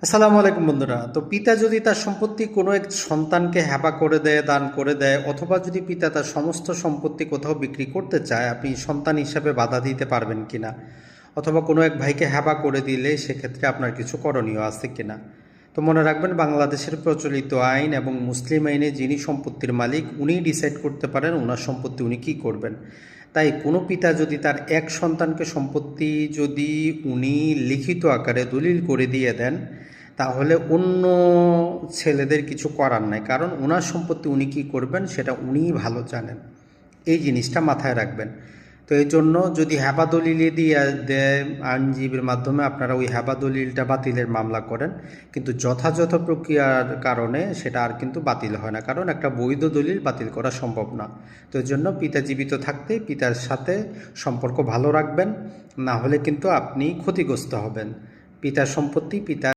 আসসালামু আলাইকুম বন্ধুরা। তো পিতা যদি তার সম্পত্তি কোনো এক সন্তানকে হেবা করে দেয়, দান করে দেয়, অথবা যদি পিতা তার সমস্ত সম্পত্তি কোথাও বিক্রি করতে চায়, আপনি সন্তান হিসাবে বাধা দিতে পারবেন কিনা, অথবা কোনো এক ভাইকে হেবা করে দিলে সেক্ষেত্রে আপনার কিছু করণীয় আছে কিনা। তো মনে রাখবেন, বাংলাদেশের প্রচলিত আইন এবং মুসলিম আইনে যিনি সম্পত্তির মালিক উনিই ডিসাইড করতে পারেন ওনার সম্পত্তি উনি কী করবেন। তাই কোনো পিতা যদি তার এক সন্তানকে সম্পত্তি যদি উনি লিখিত আকারে দলিল করে দিয়ে দেন, তাহলে অন্য ছেলেদের কিছু করার নাই, কারণ ওনার সম্পত্তি উনি কী করবেন সেটা উনিই ভালো জানেন। এই জিনিসটা মাথায় রাখবেন। তো এই জন্য যদি হেবা দলিলে দিয়ে দেয়, আইনজীবীর মাধ্যমে আপনারা ওই হেবা দলিলটা বাতিলের মামলা করেন, কিন্তু যথাযথ প্রক্রিয়ার কারণে সেটা আর কিন্তু বাতিল হয় না, কারণ একটা বৈধ দলিল বাতিল করা সম্ভব না। তো এই জন্য পিতা জীবিত থাকতে পিতার সাথে সম্পর্ক ভালো রাখবেন, না হলে কিন্তু আপনি ক্ষতিগ্রস্ত হবেন। পিতার সম্পত্তি পিতা